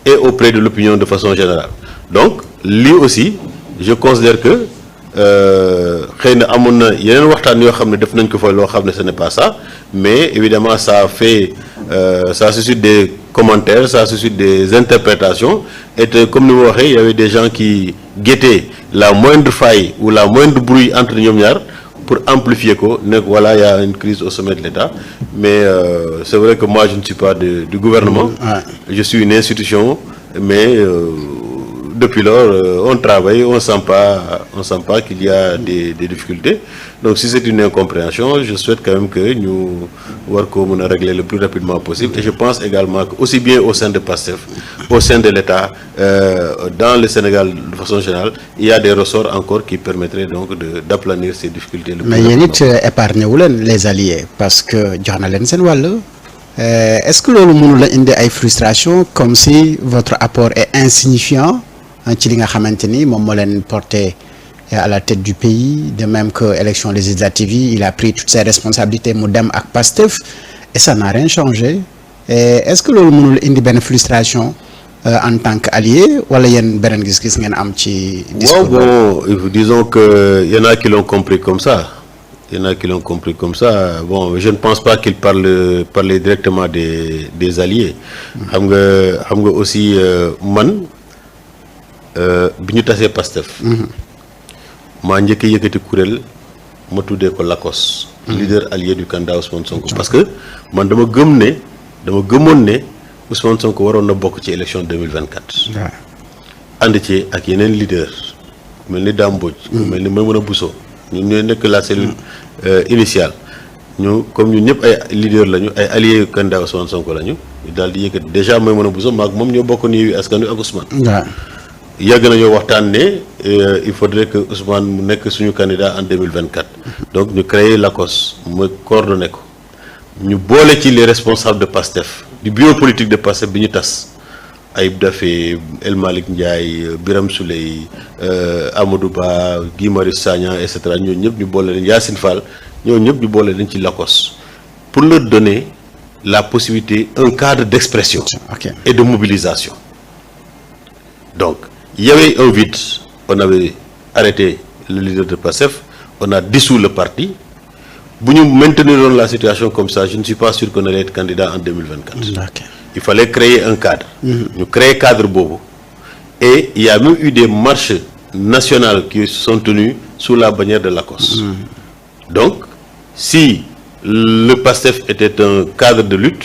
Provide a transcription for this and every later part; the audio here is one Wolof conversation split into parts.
et auprès de l'opinion de façon générale. Donc lui aussi je considère que xëy na amoon na yeneen waxtaan yoo xam ne def nañ ko fa loo xam ne ce n'est pas ça, mais évidemment ça fait ça suscite des commentaires, ça suscite des interprétations, et comme ni ma waxee il y avait des gens qui guettaient la moindre faille ou la moindre bruit entre ñoom ñaar pour amplifier ko ne voilà il y a une crise au sommet de l'État, mais c'est vrai que moi je ne suis pas du gouvernement, je suis une institution, mais depuis lors on travaille, on sent pas qu'il y a des difficultés. Donc si c'est une incompréhension, je souhaite quand même que ñu war ko mën a régler le plus rapidement possible, et je pense également que aussi bien au sein de PASTEF, au sein de l'État, dans le Sénégal de façon générale, il y a des ressorts encore qui permettraient donc d'aplanir ces difficultés. Mais yéen it épargné wu leen les alliés parce que jox na leen seen wàll. Est-ce que loolu mënu la indi ay frustration comme si votre apport est insignifiant ci li nga xamante ni moom moo leen porté à la tête du pays, de même que élection législative yi il a pris toutes ses responsabilités mu dem ak Pastef et ça n'a rien changé. Est-ce que loolu mënul indi benn frustration en tant qu'allié wala yéen beneen gis-gis ngeen am ci discours? Bon, disons que y en a qui l'ont compris comme ça. Il y en a qui l'ont compris comme ça. Bon, je ne pense pas qu'il parler directement des alliés. Xam nga aussi man bi ñu tasee Pastef. maa njëkk a yëkkati kuréel ma tuddee ko LACOS. leader allié du candidat Ousmane Sonko. Parce que man dama gëmoon ne Ousmane Sonko waroon na bokk ci élection 2024. ànd ci ak yeneen leader mel ni Dame Mbodj. mel ni Maïmouna Bousso. ñun ñooy nekk la cellule initiale ñu comme ñun ñëpp ay leader lañu, ay alliés candidat Ousmane Sonko lañu, ñu daal di yëkkati déjà Maïmouna Bousso maag moom ñoo bokk Yewwi Askan Wi ak Ousmane. yàgg nañoo waxtaan ne il faudrait que Ousmane mu nekk suñu candidat en 2024. donc ñu créé l'ACOS mu coordonné ko ñu boole ci les responsables de PASTEF du bureau politique de PASTEF bi ñu tas Ayib Daffé, El Malick Ndiaye, Birame Souleye, Amadou Ba, Guy Marius Sagna et cetera ñooñu ñëpp ñu boole leen Yacine Fall ñooñu ñëpp ñu boole leen ci l'ACOS pour leur donner la possibilité, un cadre d'expression et de mobilisation. Donc il y avait un vide, on avait arrêté le leader de PASTEF, on a dissous le parti. Bu ñu maintenir la situation comme ça, je ne suis pas sûr qu'on allait être candidat en 2024. Il fallait créer un cadre. Ñu créer cadre boobu. Et il y a même eu des marches nationales qui sont tenues sous la bannière de l'ACOS. Donc, si le PASTEF était un cadre de lutte,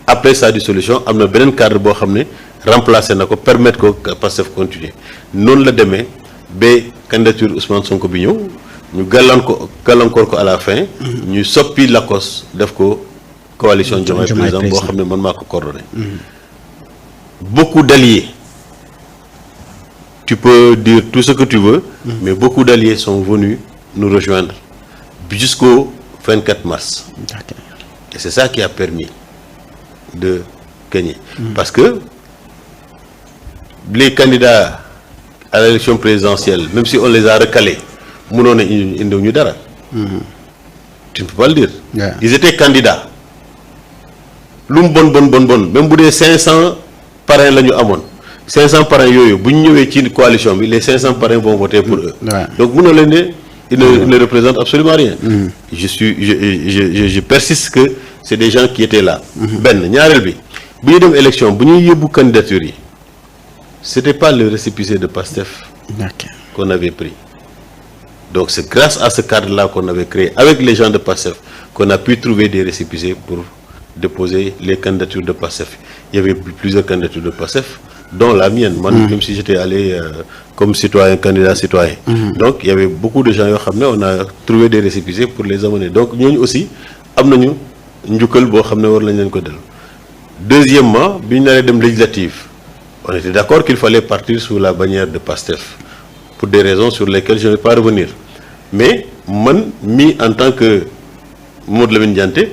après sa dissolution, am na beneen cadre boo xam ne remplacer na ko, permettre ko PASTEF continuer. Noonu la demee ba candidature Ousmane Sonko bi ñëw ñu gàllankoor ko à la fin. ñu soppi l'ACOS def ko coalition Diomaye Président boo xam ne man maa ko coordonné. Beaucoup d'alliés, tu peux dire tout ce que tu veux, mais beaucoup d'alliés sont venus nous rejoindre jusqu'au 24 mars. Et c'est ça qui a permis de gagner. Parce que les candidats à l'élection présidentielle, même si on les a recalés, mënoon na indiwuñu dara. Tu ne peux pas le dire. Ils étaient candidats. lu mu bon même bu dee 500 parrains la ñu amoon 500 parrains yooyu bu ñu ñëwee ci coalition bi les 500 parrains vont voter pour eux. Donc mënoo leen ne ils ne représentent absolument rien. Je persiste que c'est des gens qui étaient là. benn ñaareel bi bu ñu dem élection bu ñuy yóbbu candidature yi c'était pas le récépissé de PASTEF qu'on avait pris. Donc c'est grâce à ce cadre-là qu'on avait créé avec les gens de PASTEF qu'on a pu trouver des récépissés pour déposer les candidatures de PASTEF. Il y avait plusieurs candidatures de PASTEF, dont la mienne, même si j'étais allé comme citoyen, candidat citoyen. Donc il y avait beaucoup de gens, on a trouvé des récépissés pour les amener. Donc nous aussi, nous avons. Deuxièmement, législative, on était d'accord qu'il fallait partir sous la bannière de PASTEF, pour des raisons sur lesquelles je ne vais pas revenir. Mais moi, en tant que Maud Lamine Dianté,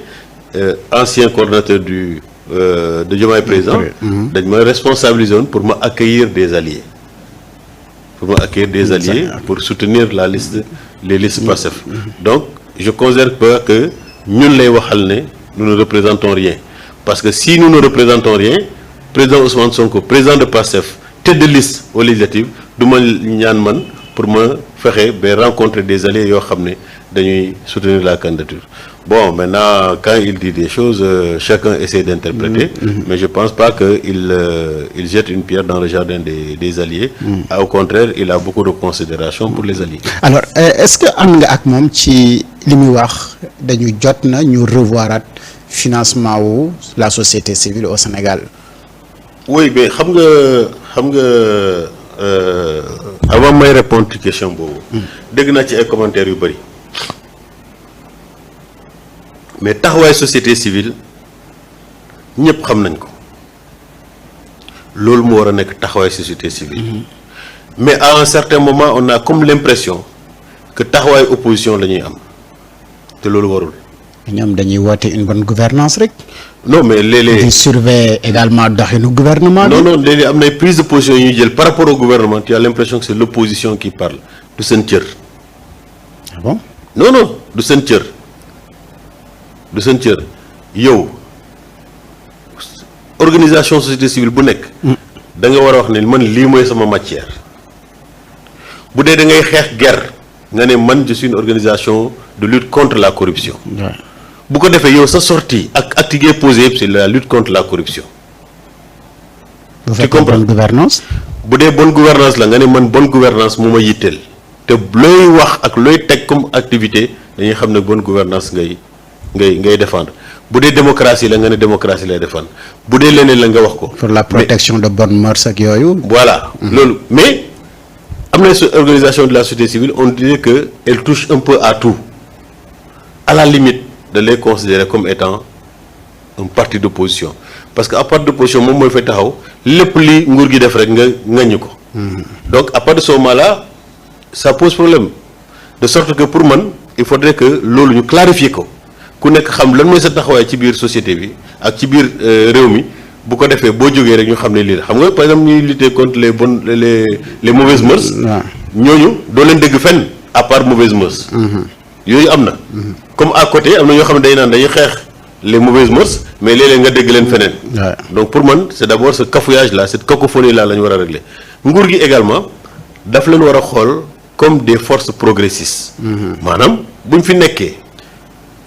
ancien coordonnateur de Diomaye Président, je me responsabilise pour m'accueillir des alliés. Pour soutenir les listes PASTEF. Donc, je considère pas que nous ne représentons rien. Parce que si nous ne représentons rien, président Ousmane Sonko président de PASTEF tête de liste aux législatives du ma ñaan man pour ma fexe ba rencontrer des alliés yoo xam ne dañuy soutenir la candidature. Bon, maintenant, quand il dit des choses, chacun essaie d'interpréter, mais je ne pense pas qu'il jette une pierre dans le jardin des alliés. Au contraire, il a beaucoup de considération pour les alliés. Alors, est-ce que am nga ak moom ci li muy wax dañu jot na ñu revoirat financement wu la société civile au Sénégal? Oui, mais xam nga avant may répondre ci question boobu. dégg naa ci ay commentaires yu bëri. mais taxawaay société civile ñëpp xam nañ ko loolu mu war a nekk taxawaay société civile. mais à un certain moment on a comme l'impression que taxawaay opposition la ñuy am te loolu warul. ñoom dañuy woote une bonne gouvernance rek. non mais léeg-léeg di surveiller également doxinu gouvernement. non léeg-léeg am na ay prise de position yu ñuy jël par rapport au gouvernement tu as l'impression que c'est l'opposition qui parle du seen cër. ah bon. non du seen cër. du seen cër yow organisation société civile bu nekk. da nga war a wax ne man lii mooy sama matière. bu dee da ngay xeex guerre nga ne man je suis une organisation de lutte contre la corruption. bu ko defee yow sa sortie ak acte yi posé yëpp c'est la lutte contre la corruption. tu comprends bonne gouvernance. bu dee bonne gouvernance la nga ne man bonne gouvernance moo ma yitteel. te looy wax ak looy teg comme activité dañuy xam ne bonne gouvernance ngay défendre bu dee démocratie la nga ne démocratie lay défendre bu dee leneen la nga wax ko. pour la protection de bonnes mœurs ak yooyu. voilà loolu mais am na organisation de la société civile on dirait que elle touche un peu à tout à la limite de les considérer comme étant un parti d'opposition parce que à parti d'opposition moom mooy fay taxaw lépp li nguur gi def rek nga ŋaññi ko. donc à partir de ce moment-là ça pose problème de sorte que pour man il faudrait que loolu ñu clarifier ko. ku nekk xam lan mooy sa taxawaay ci biir société bi ak ci biir réew mi bu ko defee boo jógee rek ñu xam ne lii la xam nga par exemple ñuy lutter contre les mauvaises mœurs. ñooñu doo leen dégg fenn à part mauvaises mœurs. yooyu am na. comme à côté am na ñoo xam ne day naan dañuy xeex les mauvaises mœurs mais léeg-léeg nga dégg leen feneen. donc pour man c'est d'abord ce cafouillage là cette cacophonie là la ñu war a régler nguur gi également daf leen war a xool comme des forces progressistes. maanaam buñ fi nekkee.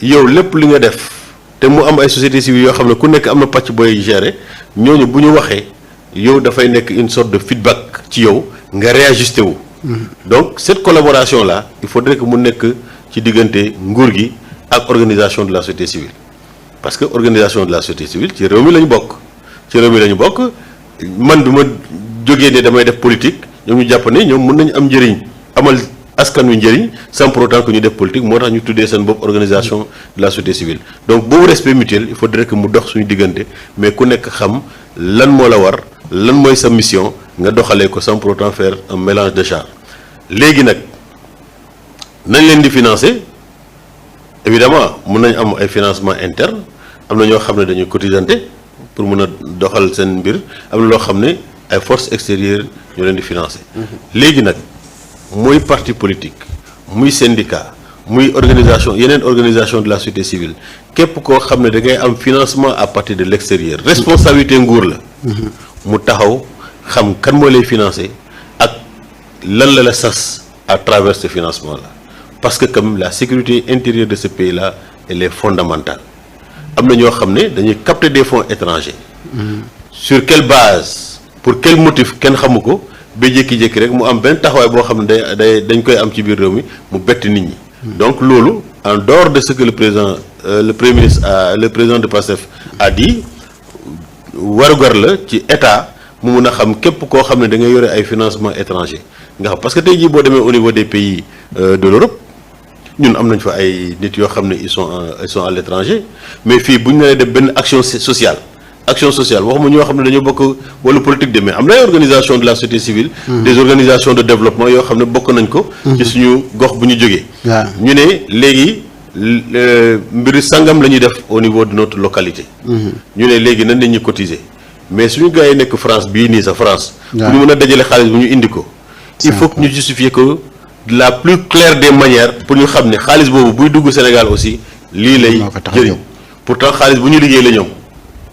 yow lépp li nga def te mu am ay société civile yoo xam ne ku nekk am na pàcc booy gérer ñooñu bu ñu waxee yow dafay nekk une sorte de feedback ci yow nga réajusté wu. donc cette collaboration là il faudrait que mu nekk ci diggante nguur gi ak organisation de la société civile parce que organisation de la société civile ci réew mi la ñu bokk man bi ma jógee ne damay def politique ñoom ñu jàpp ne ñoom mën nañu am njëriñ amal. askan wi njëriñ sans pour autant que ñu def politique moo tax ñu tuddee seen bopp organisation de la société civile donc boobu respect mutuel il faudrait que mu dox suñu diggante mais ku nekk xam lan moo la war lan mooy sa mission nga doxalee ko sans pour autant faire un mélange de genres léegi nag nañ leen di financer évidemment mun nañ am ay financement interne am na ñoo xam ne dañuy cotisante pour mun a doxal seen mbir am na loo xam ne ay forces extérieures ñoo leen di financer léegi nag muy parti politique muy syndicat muy organisation yeneen organisation de la société civile képp koo xam ne da ngay am financement à partir de l'extérieur responsabilité nguur la mu taxaw xam kan moo lay financer ak lan la sas à travers ce financement là parce que comme la sécurité intérieure de ce pays là elle est fondamentale am na ñoo xam ne dañuy capter des fonds étrangers sur quelle base pour quel motif kenn xamu ko ba jékki-jékki rek mu am benn taxawaay boo xam ne dañ koy am ci biir réew mi mu bett nit ñi. donc loolu en dehors de ce que le premier ministre le président de PASTEF a dit warugar la ci état mu mun a xam képp koo xam ne da ngay yore ay financement étranger nga xam parce que tey jii boo demee au niveau des pays de l'Europe ñun am nañ fa ay nit yoo xam ne ils sont à l'étranger mais fii bu ñu nee def benn action sociale waxuma ñoo xam ne dañoo bokk wala politique de mais am na ay organisation de la société civile des organisations de développement yoo xam ne bokk nañ ko ci suñu gox bu ñu jógee ñu ne léegi mbiri sangam la ñuy def au niveau de notre localité ñu ne léegi nan nañ ñu cotiser mais suñu gars yi nekk France bii nii sa France bu ñu mën a dajale xaalis bu ñu indi ko il faut que ñu justifier que de la plus claire des manières pour ñu xam ne xaalis boobu buy dugg Sénégal aussi lii lay jëriñ pourtant xaalis bu ñu liggéey la ñoom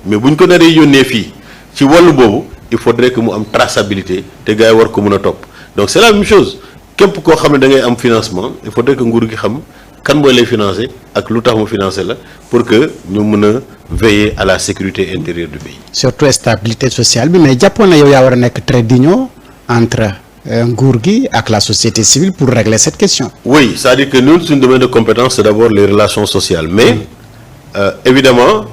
mais bu ñu ko naree yónnee fii ci wàllu boobu il faudrait que mu am traçabilité te gars yi war ko mën a topp donc c'est la même chose képp koo xam ne da ngay am financement il faudrait que nguur gi xam kan mooy lay financer ak lu tax mu financer la pour que ñu mën a veiller à la sécurité intérieure du pays. surtout stabilité sociale bi mais jàppoon na yow yaa war a nekk trait d'union entre nguur gi ak la société civile pour régler cette question. oui c'est-à-dire que ñun suñu domaine de compétence c'est d'abord les relations sociales mais évidemment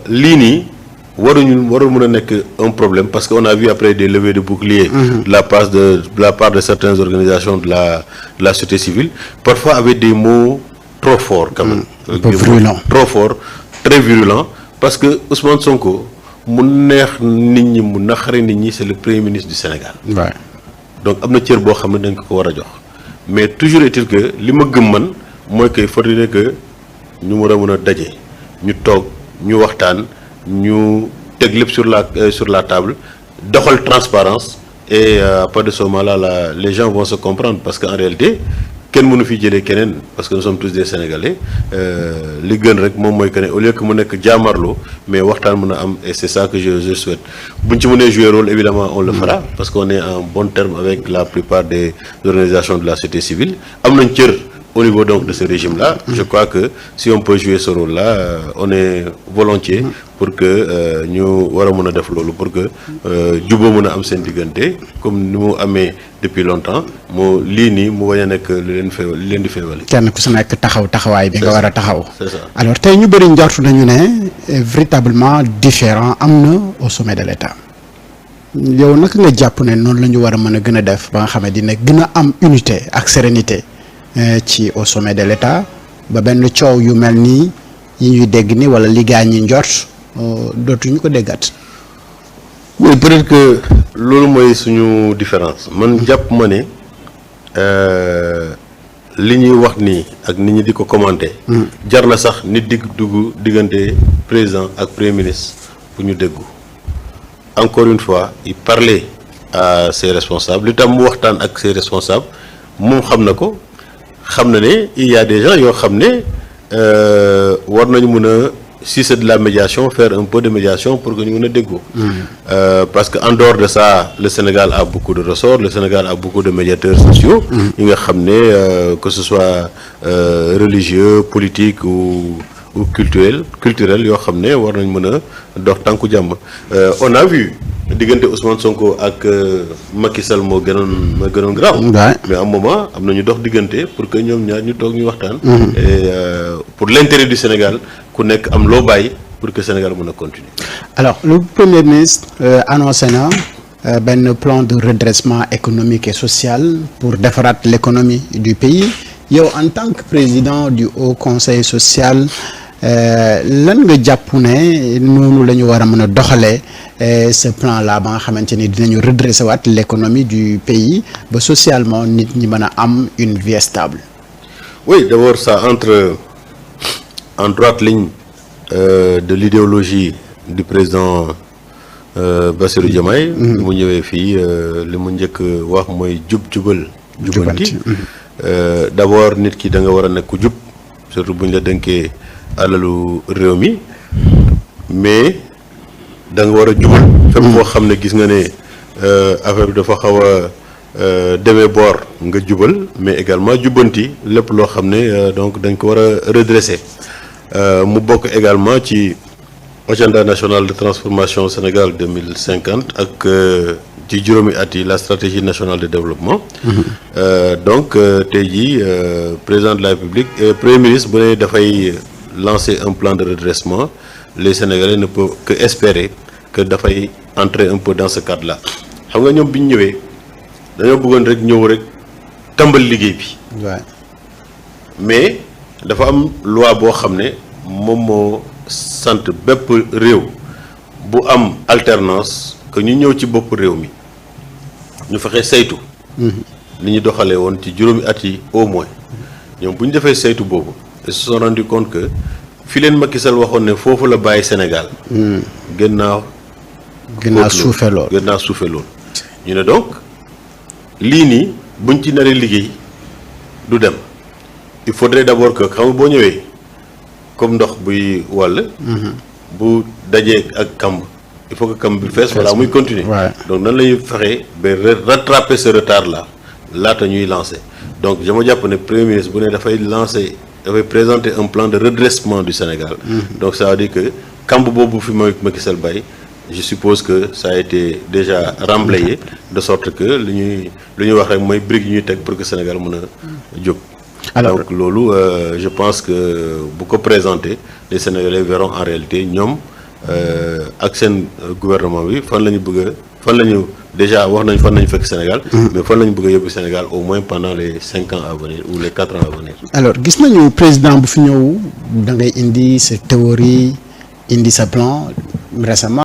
lii nii warul mën a nekk un problème parce que on a vu après des levées de boucliers de la part de certaines organisations de la société civile parfois avec des mots trop forts quand même. Un peu virulents. Trop forts très virulents parce que Ousmane Sonko mu neex nit ñi mu naqari nit ñi c'est le premier ministre du Sénégal. Ouais. donc am na cër boo xam ne dañ ko war a jox mais toujours est-il que li ma gëm man mooy que il faudrait que ñu war a mën a daje ñu toog ñu waxtaan ñu teg lépp sur la table doxal transparence et à partir de ce moment-là les gens vont se comprendre parce que en réalité kenn mënu fi jëlee keneen parce que nous sommes tous des Sénégalais li gën rek moom mooy que ne au lieu que mu nekk jaamarloo mais waxtaan mën a am et c'est ça que je souhaite buñ ci mënee jouer rôle évidemment on le fera parce qu'on est en bon terme avec la plupart des organisations de la société civile am nañ cër au niveau donc de ce régime-là je crois que si on peut jouer ce rôle-là on est volontiers pour que ñu war a mën a def loolu pour que jubóo mën a am seen diggante comme ni mu amee depuis longtemps mu lii nii mu bañ a nekk li leen di féewale. kenn ku si nekk taxawaay bi nga war a taxaw. c'est ça alors tey ñu bëri njortu nañu ne véritablement différent am na au sommet de l'État yow naka nga jàpp ne noonu la ñu war a mën a gën a def ba nga xam ne dina gën a am unité ak sérénité ci au sommet de l'État ba benn coow yu mel nii yi ñuy dégg ni wala li gaa ñi njort dootuñu ko déggat. oui peut-être que loolu mooy suñu différence man jàpp ma ne li ñuy wax nii ak nit ñi di ko commenter. jar na sax nit di dugg diggante président ak premier ministre pour ñu déggu encore une fois il parlait à ses responsables li tam mu waxtaan ak ses responsables moom xam na ko xam na ne il y a des gens yoo xam ne war nañu mën a si c'est de la médiation faire un peu de médiation pour que ñu mën a déggoo parce que en dehors de ça le Sénégal a beaucoup de ressorts le Sénégal a beaucoup de médiateurs sociaux yi nga xam ne que ce soit religieux politique ou culturel yoo xam ne war nañ mën a dox tànku jàmm on a vu diggante Ousmane Sonko ak Macky Sall moo gënoon grave mais à un moment am na ñu dox diggante pour que ñoom ñaar ñu toog ñu waxtaan et pour l'intérêt du Sénégal ku nekk am loo bàyyi pour que Sénégal mën a continuer. alors le premier ministre annoncé na benn plan de redressement économique et social pour defaraat l'économie du pays yow en tant que président du Haut Conseil social lan nga jàpp ne noonu la ñu war a mën a doxalee ce plan là ba nga xamante ni dinañu redresser waat l'économie du pays ba socialement nit ñi mën a am une vie stable. oui d'abord ça entre en droite ligne de l'idéologie du président Bassirou Diomaye mu ñëwee fii li mu njëkk wax mooy jubal jubanti d'abord nit ki da nga war a nekk ku jub surtout bu ñu la dënkee alalu réew mi mais da nga war a jubal fépp foo xam ne gis nga ne affaire bi dafa xaw a demee boor nga jubal mais également jubbanti lépp loo xam ne donc dañ ko war a redresser mu bokk également ci agenda national de transformation Sénégal 2050 ak ci juróomi at yi la stratégie nationale de développement donc tey jii président de la République premier ministre bu ne dafay lancer un plan de redressement les Sénégalais ne peuvent que espérer que dafay entrer un peu dans ce cadre-là xam nga ñoom bi ñu ñëwee dañoo bëggoon rek ñëw rek tàmbali liggéey bi mais dafa am loi boo xam ne moom moo sant bépp réew bu am alternance que ñu ñëw ci bopp réew mi ñu fexe saytu li ñu doxalee woon ci juróomi at yi au moins ñoom bu ñu defee saytu boobu ils se sont rendu compte que fi leen Macky Sall waxoon ne foofu la bàyyi Sénégal gën naa suufe lool ñu ne donc lii nii buñ ci naree liggéey du dem il faudrait d'abord que xam nga boo ñëwee comme ndox buy wàll bu dajee ak kamb il faut que kamb bi fees voilà muy continuer Ouais. donc nan la ñuy fexee ba rattraper ce retard là laata ñuy lancer donc je me jàpp ne premier ministre bu ne dafay présenter un plan de redressement du Sénégal donc ça veut dire que kamb boobu fi Macky Sall bay je suppose que ça a été déjà remblayé de sorte que lu ñuy wax rek mooy brique yi ñuy teg pour que Sénégal mën a jóg. Alors, donc loolu je pense que bu ko présenter les Sénégalais verront en réalité ñoom ak seen gouvernement bi fan la ñu bëgg a fan la ñu déjà wax nañ fan la ñu fekk Sénégal. mais fan la ñu bëgg a yóbbu Sénégal au moins pendant les 5 ans à venir ou les 4 ans à venir. alors gis nañu président bu fi ñëw da ngay indi sa théorie indi sa plan récemment.